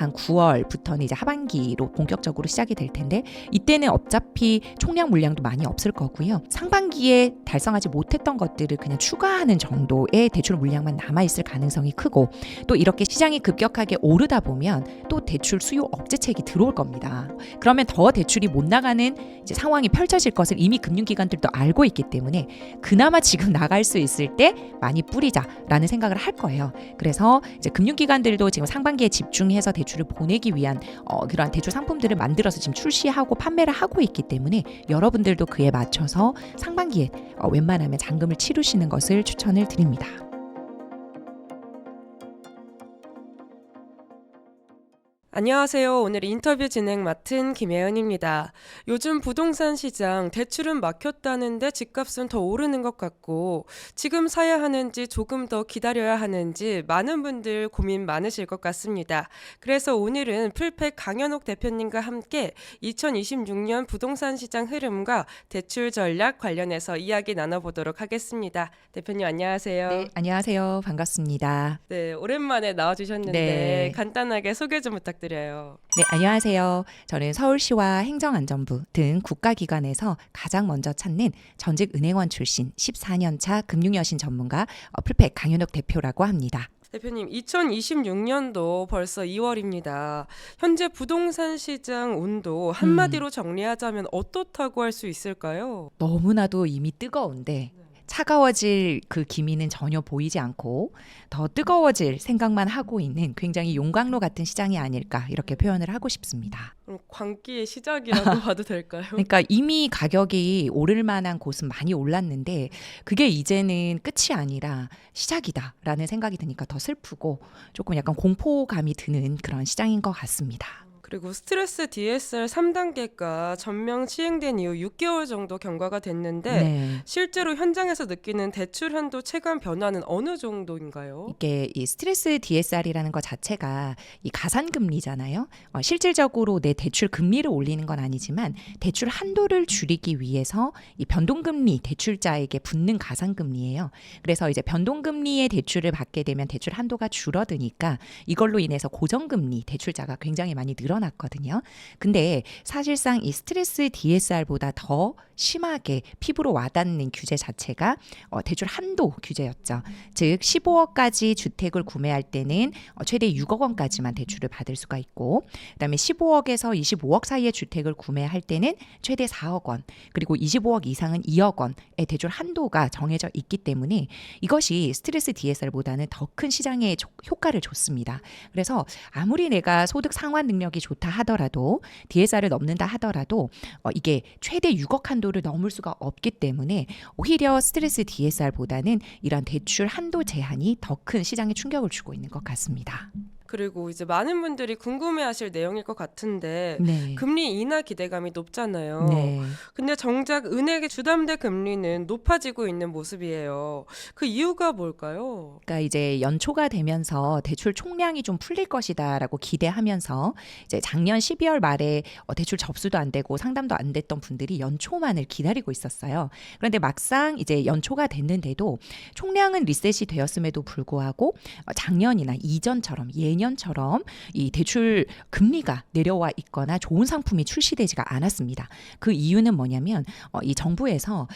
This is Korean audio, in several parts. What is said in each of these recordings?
한 9월부터는 이제 하반기로 본격적으로 시작이 될 텐데 이때는 어차피 총량 물량도 많이 없을 거고요. 상반기에 달성하지 못했던 것들을 그냥 추가하는 정도의 대출 물량만 남아있을 가능성이 크고 또 이렇게 시장이 급격하게 오르다 보면 또 대출 수요 억제책이 들어올 겁니다. 그러면 더 대출이 못 나가는 이제 상황이 펼쳐질 것을 이미 금융기관들도 알고 있기 때문에 그나마 지금 나갈 수 있을 때 많이 뿌리자라는 생각을 할 거예요. 그래서 이제 금융기관들도 지금 상반기에 집중해서 대출을 보내기 위한 그러한 대출 상품들을 만들어서 지금 출시하고 판매를 하고 있기 때문에 여러분들도 그에 맞춰서 상반기에 웬만하면 잔금을 치르시는 것을 추천을 드립니다. 안녕하세요. 오늘 인터뷰 진행 맡은 김혜은입니다. 요즘 부동산 시장 대출은 막혔다는데 집값은 더 오르는 것 같고 지금 사야 하는지 조금 더 기다려야 하는지 많은 분들 고민 많으실 것 같습니다. 그래서 오늘은 풀팩 강현옥 대표님과 함께 2026년 부동산 시장 흐름과 대출 전략 관련해서 이야기 나눠보도록 하겠습니다. 대표님 안녕하세요. 네, 안녕하세요. 반갑습니다. 네, 오랜만에 나와주셨는데 네. 간단하게 소개 좀 부탁드려요. 네, 안녕하세요. 저는 서울시와 행정안전부 등 국가기관에서 가장 먼저 찾는 전직 은행원 출신 14년차 금융여신 전문가 풀팩 강현옥 대표라고 합니다. 대표님, 2026년도 벌써 2월입니다. 현재 부동산 시장 온도 한마디로 정리하자면 어떻다고 할 수 있을까요? 너무나도 이미 뜨거운데 차가워질 그 기미는 전혀 보이지 않고 더 뜨거워질 생각만 하고 있는 굉장히 용광로 같은 시장이 아닐까 이렇게 표현을 하고 싶습니다. 그럼 광기의 시작이라고 봐도 될까요? 그러니까 이미 가격이 오를 만한 곳은 많이 올랐는데 그게 이제는 끝이 아니라 시작이다라는 생각이 드니까 더 슬프고 조금 약간 공포감이 드는 그런 시장인 것 같습니다. 그리고 스트레스 DSR 3단계가 전면 시행된 이후 6개월 정도 경과가 됐는데 네. 실제로 현장에서 느끼는 대출 한도 체감 변화는 어느 정도인가요? 이게 이 스트레스 DSR이라는 것 자체가 이 가산금리잖아요. 실질적으로 내 대출 금리를 올리는 건 아니지만 대출 한도를 줄이기 위해서 이 변동금리 대출자에게 붙는 가산금리예요. 그래서 이제 변동금리의 대출을 받게 되면 대출 한도가 줄어드니까 이걸로 인해서 고정금리 대출자가 굉장히 많이 늘어났거든요. 근데 사실상 이 스트레스 DSR보다 더 심하게 피부로 와닿는 규제 자체가 대출 한도 규제였죠. 즉 15억까지 주택을 구매할 때는 최대 6억 원까지만 대출을 받을 수가 있고 그다음에 15억에서 25억 사이의 주택을 구매할 때는 최대 4억 원 그리고 25억 이상은 2억 원의 대출 한도가 정해져 있기 때문에 이것이 스트레스 DSR보다는 더 큰 시장에 효과를 줬습니다. 그래서 아무리 내가 소득 상환 능력이 좋다 하더라도 DSR을 넘는다 하더라도 이게 최대 6억 한도를 넘을 수가 없기 때문에 오히려 스트레스 DSR보다는 이런 대출 한도 제한이 더 큰 시장에 충격을 주고 있는 것 같습니다. 그리고 이제 많은 분들이 궁금해하실 내용일 것 같은데 네. 금리 인하 기대감이 높잖아요. 네. 근데 정작 은행의 주담대 금리는 높아지고 있는 모습이에요. 그 이유가 뭘까요? 그러니까 이제 연초가 되면서 대출 총량이 좀 풀릴 것이다라고 기대하면서 이제 작년 12월 말에 대출 접수도 안 되고 상담도 안 됐던 분들이 연초만을 기다리고 있었어요. 그런데 막상 이제 연초가 됐는데도 총량은 리셋이 되었음에도 불구하고 작년이나 이전처럼 예년처럼 이 대출 금리가 내려와 있거나 좋은 상품이 출시되지가 않았습니다. 그 이유는 뭐냐면 이 정부에서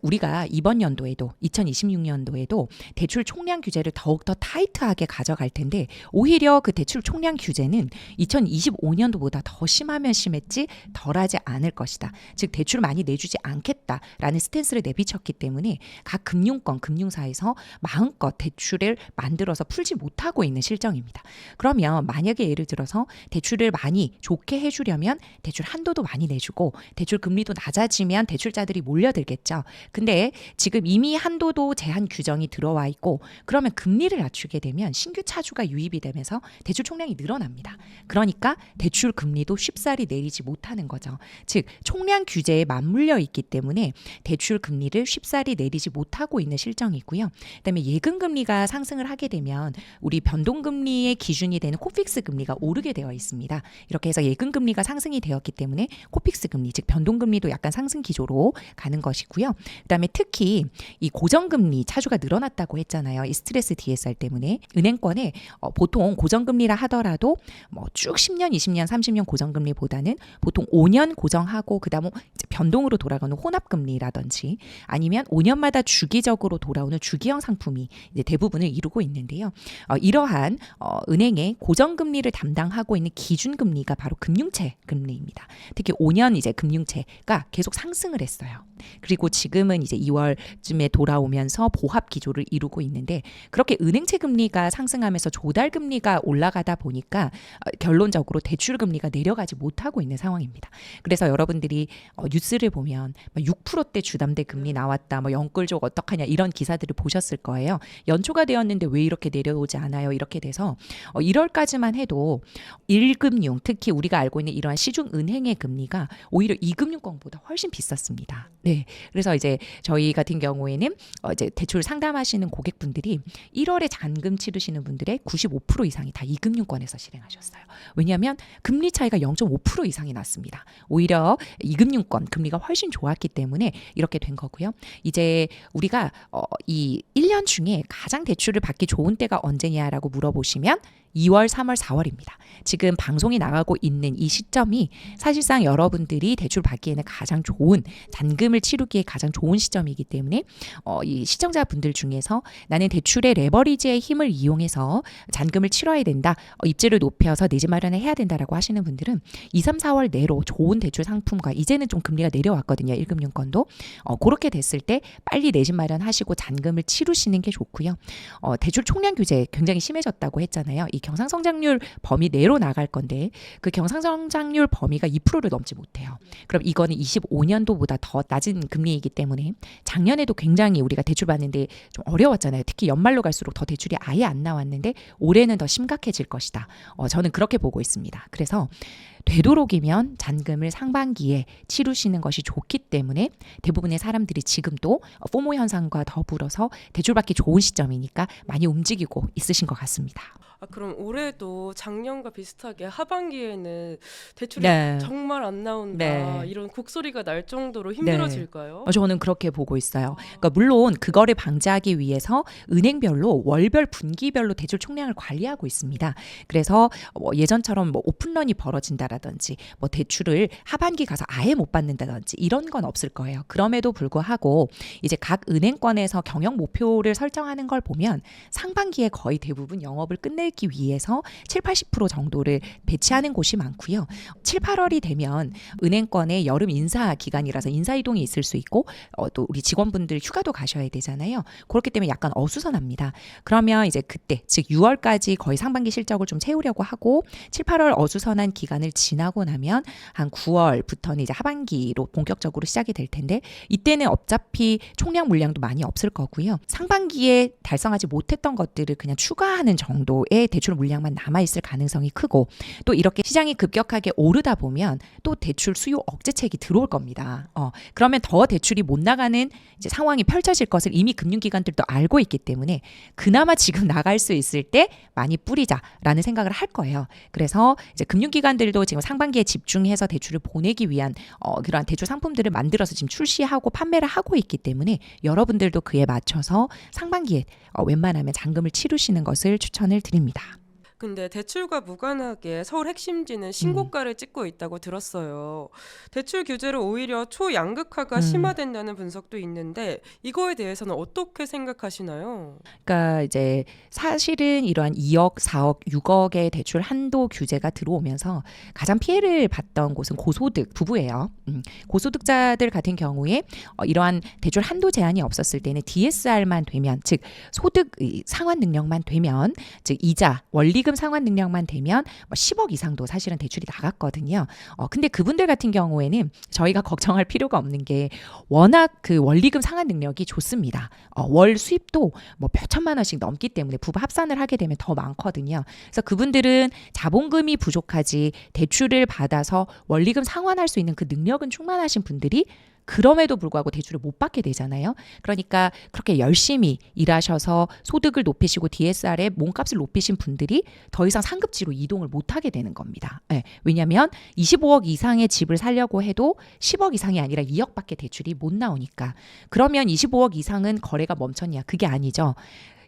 우리가 이번 연도에도 2026년도에도 대출 총량 규제를 더욱더 타이트하게 가져갈 텐데 오히려 그 대출 총량 규제는 2025년도보다 더 심하면 심했지 덜하지 않을 것이다. 즉 대출을 많이 내주지 않겠다라는 스탠스를 내비쳤기 때문에 각 금융권, 금융사에서 마음껏 대출을 만들어서 풀지 못하고 있는 실정입니다. 그러면 만약에 예를 들어서 대출을 많이 좋게 해주려면 대출 한도도 많이 내주고 대출 금리도 낮아지면 대출자들이 몰려들겠죠. 근데 지금 이미 한도도 제한 규정이 들어와 있고 그러면 금리를 낮추게 되면 신규 차주가 유입이 되면서 대출 총량이 늘어납니다. 그러니까 대출 금리도 쉽사리 내리지 못하는 거죠. 즉 총량 규제에 맞물려 있기 때문에 대출 금리를 쉽사리 내리지 못하고 있는 실정이고요. 그다음에 예금 금리가 상승을 하게 되면 우리 변동금리의 기준 기준이 되는 코픽스 금리가 오르게 되어 있습니다. 이렇게 해서 예금 금리가 상승이 되었기 때문에 코픽스 금리, 즉 변동금리도 약간 상승 기조로 가는 것이고요. 그다음에 특히 이 고정금리 차주가 늘어났다고 했잖아요. 이 스트레스 DSR 때문에 은행권에 보통 고정금리라 하더라도 뭐 쭉 10년, 20년, 30년 고정금리보다는 보통 5년 고정하고 그다음 이제 변동으로 돌아가는 혼합금리라든지 아니면 5년마다 주기적으로 돌아오는 주기형 상품이 이제 대부분을 이루고 있는데요. 이러한 은행의 고정금리를 담당하고 있는 기준금리가 바로 금융채 금리입니다. 특히 5년 이제 금융채가 계속 상승을 했어요. 그리고 지금은 이제 2월쯤에 돌아오면서 보합 기조를 이루고 있는데 그렇게 은행채 금리가 상승하면서 조달 금리가 올라가다 보니까 결론적으로 대출 금리가 내려가지 못하고 있는 상황입니다. 그래서 여러분들이 뉴스를 보면 6%대 주담대 금리 나왔다, 뭐 영끌족 어떡하냐 이런 기사들을 보셨을 거예요. 연초가 되었는데 왜 이렇게 내려오지 않아요? 이렇게 돼서 1월까지만 해도 1금융, 특히 우리가 알고 있는 이러한 시중 은행의 금리가 오히려 2금융권보다 훨씬 비쌌습니다. 네, 그래서 이제 저희 같은 경우에는 이제 대출 상담하시는 고객분들이 1월에 잔금 치르시는 분들의 95% 이상이 다 2금융권에서 실행하셨어요. 왜냐하면 금리 차이가 0.5% 이상이 났습니다. 오히려 2금융권 금리가 훨씬 좋았기 때문에 이렇게 된 거고요. 이제 우리가 이 1년 중에 가장 대출을 받기 좋은 때가 언제냐라고 물어보시면 2월, 3월, 4월입니다. 지금 방송이 나가고 있는 이 시점이 사실상 여러분들이 대출 받기에는 가장 좋은 잔금을 치르기에 가장 좋은 시점이기 때문에 이 시청자분들 중에서 나는 대출의 레버리지의 힘을 이용해서 잔금을 치러야 된다. 입지를 높여서 내 집 마련을 해야 된다라고 하시는 분들은 2, 3, 4월 내로 좋은 대출 상품과 이제는 좀 금리가 내려왔거든요. 1금융권도. 그렇게 됐을 때 빨리 내 집 마련하시고 잔금을 치르시는 게 좋고요. 대출 총량 규제 굉장히 심해졌다고 했잖아요. 이 경상성장률 범위 내로 나갈 건데 그 경상성장률 범위가 2%를 넘지 못해요. 그럼 이거는 25년도보다 더 낮은 금리이기 때문에 작년에도 굉장히 우리가 대출 받는데 좀 어려웠잖아요. 특히 연말로 갈수록 더 대출이 아예 안 나왔는데 올해는 더 심각해질 것이다. 저는 그렇게 보고 있습니다. 그래서 되도록이면 잔금을 상반기에 치르시는 것이 좋기 때문에 대부분의 사람들이 지금도 포모 현상과 더불어서 대출받기 좋은 시점이니까 많이 움직이고 있으신 것 같습니다. 그럼 올해도 작년과 비슷하게 하반기에는 대출이 네. 정말 안 나온다 네. 이런 곡소리가 날 정도로 힘들어질까요? 저는 그렇게 보고 있어요. 그러니까 물론 그거를 방지하기 위해서 은행별로 월별 분기별로 대출 총량을 관리하고 있습니다. 그래서 예전처럼 오픈런이 벌어진다라든지 대출을 하반기 가서 아예 못 받는다든지 이런 건 없을 거예요. 그럼에도 불구하고 이제 각 은행권에서 경영 목표를 설정하는 걸 보면 상반기에 거의 대부분 영업을 끝내기 위해서 7, 80% 정도를 배치하는 곳이 많고요. 7, 8월이 되면 은행권의 여름 인사 기간이라서 인사 이동이 있을 수 있고 또 우리 직원분들 휴가도 가셔야 되잖아요. 그렇기 때문에 약간 어수선합니다. 그러면 이제 그때 즉 6월까지 거의 상반기 실적을 좀 채우려고 하고 7, 8월 어수선한 기간을 지나고 나면 한 9월부터는 이제 하반기로 본격적으로 시작이 될 텐데 이때는 어차피 총량 물량도 많이 없을 거고요. 상반기에 달성하지 못했던 것들을 그냥 추가하는 정도의 대출 물량만 남아있을 가능성이 크고 또 이렇게 시장이 급격하게 오르다 보면 또 대출 수요 억제책이 들어올 겁니다. 그러면 더 대출이 못 나가는 이제 상황이 펼쳐질 것을 이미 금융기관들도 알고 있기 때문에 그나마 지금 나갈 수 있을 때 많이 뿌리자라는 생각을 할 거예요. 그래서 이제 금융기관들도 지금 상반기에 집중해서 대출을 보내기 위한 그러한 대출 상품들을 만들어서 지금 출시하고 판매를 하고 있기 때문에 여러분들도 그에 맞춰서 상반기에 웬만하면 잔금을 치르시는 것을 추천을 드립니다. 근데 대출과 무관하게 서울 핵심지는 신고가를 찍고 있다고 들었어요. 대출 규제로 오히려 초양극화가 심화된다는 분석도 있는데 이거에 대해서는 어떻게 생각하시나요? 그러니까 이제 사실은 이러한 2억, 4억, 6억의 대출 한도 규제가 들어오면서 가장 피해를 봤던 곳은 고소득 부부예요. 고소득자들 같은 경우에 이러한 대출 한도 제한이 없었을 때는 DSR만 되면 즉 소득 상환 능력만 되면 즉 이자 원리금 상환 능력만 되면 10억 이상도 사실은 대출이 나갔거든요. 근데 그분들 같은 경우에는 저희가 걱정할 필요가 없는 게 워낙 그 원리금 상환 능력이 좋습니다. 월 수입도 몇 천만 원씩 넘기 때문에 부부 합산을 하게 되면 더 많거든요. 그래서 그분들은 자본금이 부족하지 대출을 받아서 원리금 상환할 수 있는 그 능력은 충만하신 분들이 그럼에도 불구하고 대출을 못 받게 되잖아요. 그러니까 그렇게 열심히 일하셔서 소득을 높이시고 DSR에 몸값을 높이신 분들이 더 이상 상급지로 이동을 못 하게 되는 겁니다. 네, 왜냐하면 25억 이상의 집을 살려고 해도 10억 이상이 아니라 2억밖에 대출이 못 나오니까. 그러면 25억 이상은 거래가 멈췄냐? 그게 아니죠.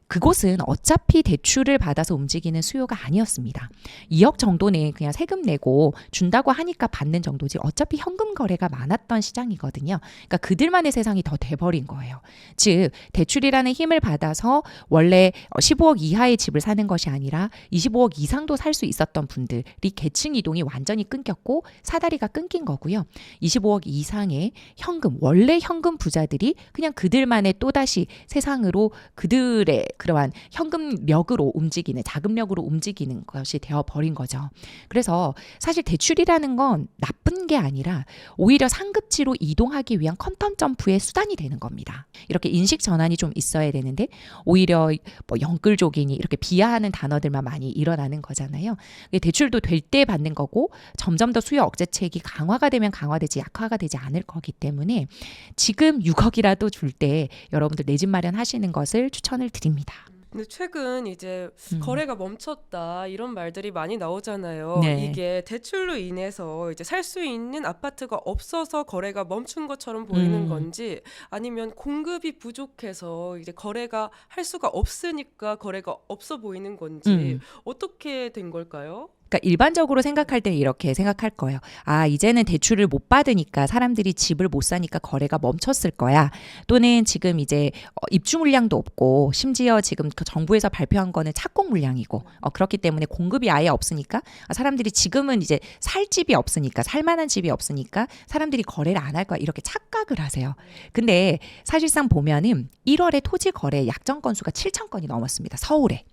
그곳은 어차피 대출을 받아서 움직이는 수요가 아니었습니다. 2억 정도는 그냥 세금 내고 준다고 하니까 받는 정도지 어차피 현금 거래가 많았던 시장이거든요. 그러니까 그들만의 세상이 더 돼버린 거예요. 즉 대출이라는 힘을 받아서 원래 15억 이하의 집을 사는 것이 아니라 25억 이상도 살 수 있었던 분들이 계층 이동이 완전히 끊겼고 사다리가 끊긴 거고요. 25억 이상의 현금, 원래 현금 부자들이 그냥 그들만의 또다시 세상으로 그들의 그러한 현금력으로 움직이는 자금력으로 움직이는 것이 되어버린 거죠. 그래서 사실 대출이라는 건 나쁜 게 아니라 오히려 상급지로 이동하기 위한 퀀텀 점프의 수단이 되는 겁니다. 이렇게 인식 전환이 좀 있어야 되는데 오히려 뭐 영끌족이니 이렇게 비하하는 단어들만 많이 일어나는 거잖아요. 대출도 될 때 받는 거고 점점 더 수요 억제책이 강화가 되면 강화되지 약화가 되지 않을 거기 때문에 지금 6억이라도 줄 때 여러분들 내 집 마련하시는 것을 추천을 드립니다. 근데 최근 이제 거래가 멈췄다 이런 말들이 많이 나오잖아요. 네. 이게 대출로 인해서 이제 살 수 있는 아파트가 없어서 거래가 멈춘 것처럼 보이는 건지 아니면 공급이 부족해서 이제 거래가 할 수가 없으니까 거래가 없어 보이는 건지 어떻게 된 걸까요? 그러니까 일반적으로 생각할 때는 이렇게 생각할 거예요. 아, 이제는 대출을 못 받으니까 사람들이 집을 못 사니까 거래가 멈췄을 거야. 또는 지금 이제 입주 물량도 없고 심지어 지금 그 정부에서 발표한 거는 착공 물량이고 그렇기 때문에 공급이 아예 없으니까 사람들이 지금은 이제 살 집이 없으니까 살만한 집이 없으니까 사람들이 거래를 안 할 거야. 이렇게 착각을 하세요. 근데 사실상 보면은 1월에 토지 거래 약정 건수가 7천 건이 넘었습니다. 서울에.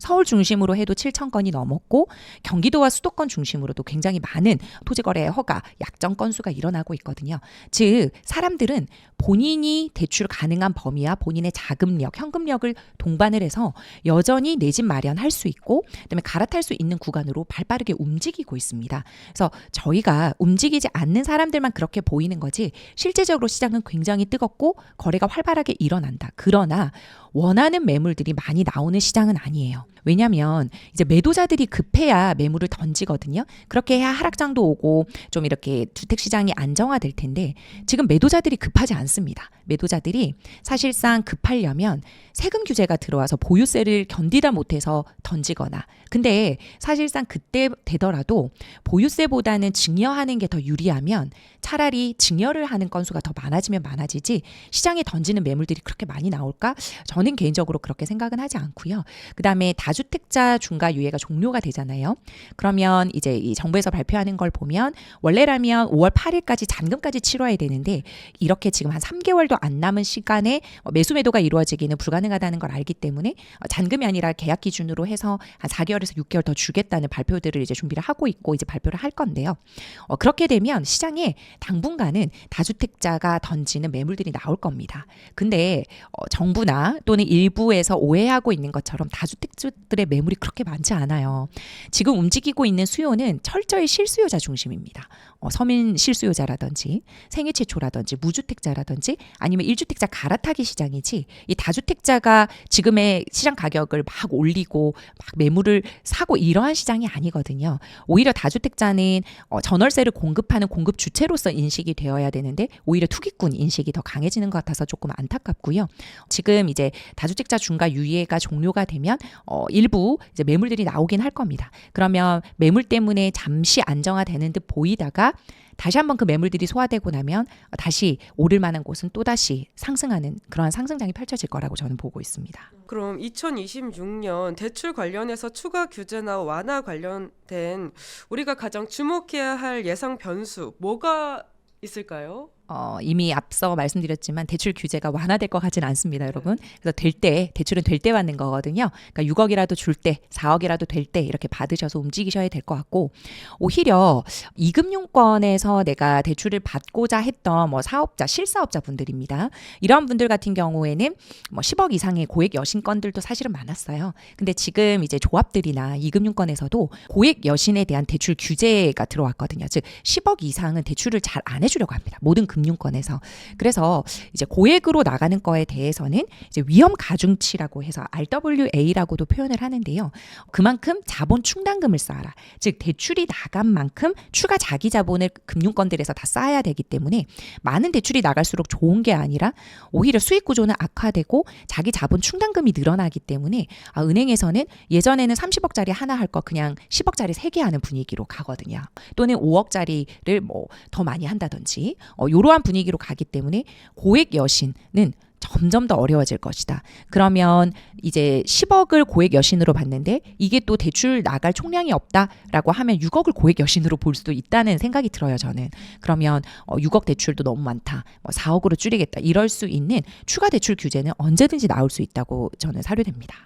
서울 중심으로 해도 7천 건이 넘었고 경기도와 수도권 중심으로도 굉장히 많은 토지거래 허가 약정 건수가 일어나고 있거든요. 즉 사람들은 본인이 대출 가능한 범위와 본인의 자금력, 현금력을 동반을 해서 여전히 내 집 마련할 수 있고 그다음에 갈아탈 수 있는 구간으로 발빠르게 움직이고 있습니다. 그래서 저희가 움직이지 않는 사람들만 그렇게 보이는 거지 실제적으로 시장은 굉장히 뜨겁고 거래가 활발하게 일어난다. 그러나 원하는 매물들이 많이 나오는 시장은 아니에요. 왜냐하면 이제 매도자들이 급해야 매물을 던지거든요. 그렇게 해야 하락장도 오고 좀 이렇게 주택시장이 안정화될 텐데 지금 매도자들이 급하지 않습니다. 매도자들이 사실상 급하려면 세금 규제가 들어와서 보유세를 견디다 못해서 던지거나 근데 사실상 그때 되더라도 보유세보다는 증여하는 게 더 유리하면 차라리 증여를 하는 건수가 더 많아지면 많아지지 시장에 던지는 매물들이 그렇게 많이 나올까? 저는 개인적으로 그렇게 생각은 하지 않고요. 그다음에 다주택자 중과 유예가 종료가 되잖아요. 그러면 이제 이 정부에서 발표하는 걸 보면 원래라면 5월 8일까지 잔금까지 치러야 되는데 이렇게 지금 한 3개월도 안 남은 시간에 매수 매도가 이루어지기는 불가능하다는 걸 알기 때문에 잔금이 아니라 계약 기준으로 해서 한 4개월에서 6개월 더 주겠다는 발표들을 이제 준비를 하고 있고 이제 발표를 할 건데요. 그렇게 되면 시장에 당분간은 다주택자가 던지는 매물들이 나올 겁니다. 근데 정부나 또는 일부에서 오해하고 있는 것처럼 다주택자들의 매물이 그렇게 많지 않아요. 지금 움직이고 있는 수요는 철저히 실수요자 중심입니다. 서민 실수요자라든지 생애 최초라든지 무주택자라든지 아니면 1주택자 갈아타기 시장이지 이 다주택자가 지금의 시장 가격을 막 올리고 막 매물을 사고 이러한 시장이 아니거든요. 오히려 다주택자는 전월세를 공급하는 공급 주체로서 인식이 되어야 되는데 오히려 투기꾼 인식이 더 강해지는 것 같아서 조금 안타깝고요. 지금 이제 다주택자 중과 유예가 종료가 되면 일부 이제 매물들이 나오긴 할 겁니다. 그러면 매물 때문에 잠시 안정화되는 듯 보이다가 다시 한번 그 매물들이 소화되고 나면 다시 오를 만한 곳은 또다시 상승하는 그러한 상승장이 펼쳐질 거라고 저는 보고 있습니다. 그럼 2026년 대출 관련해서 추가 규제나 완화 관련된 우리가 가장 주목해야 할 예상 변수 뭐가 있을까요? 이미 앞서 말씀드렸지만 대출 규제가 완화될 것 같지는 않습니다, 여러분. 그래서 대출은 될 때 받는 거거든요. 그러니까 6억이라도 줄 때, 4억이라도 될 때 이렇게 받으셔서 움직이셔야 될 것 같고 오히려 이금융권에서 내가 대출을 받고자 했던 사업자, 실사업자 분들입니다. 이런 분들 같은 경우에는 10억 이상의 고액 여신 건들도 사실은 많았어요. 근데 지금 이제 조합들이나 이금융권에서도 고액 여신에 대한 대출 규제가 들어왔거든요. 즉 10억 이상은 대출을 잘 안 해주려고 합니다. 모든 금융권에서. 그래서 이제 고액으로 나가는 거에 대해서는 이제 위험 가중치라고 해서 RWA라고도 표현을 하는데요. 그만큼 자본 충당금을 쌓아라. 즉 대출이 나간 만큼 추가 자기 자본을 금융권들에서 다 쌓아야 되기 때문에 많은 대출이 나갈수록 좋은 게 아니라 오히려 수익 구조는 악화되고 자기 자본 충당금이 늘어나기 때문에 은행에서는 예전에는 30억짜리 하나 할 거 그냥 10억짜리 3개 하는 분위기로 가거든요. 또는 5억짜리를 뭐 더 많이 한다든지 이러한 분위기로 가기 때문에 고액 여신은 점점 더 어려워질 것이다. 그러면 이제 10억을 고액 여신으로 봤는데 이게 또 대출 나갈 총량이 없다라고 하면 6억을 고액 여신으로 볼 수도 있다는 생각이 들어요. 저는. 그러면 6억 대출도 너무 많다. 4억으로 줄이겠다. 이럴 수 있는 추가 대출 규제는 언제든지 나올 수 있다고 저는 사료됩니다.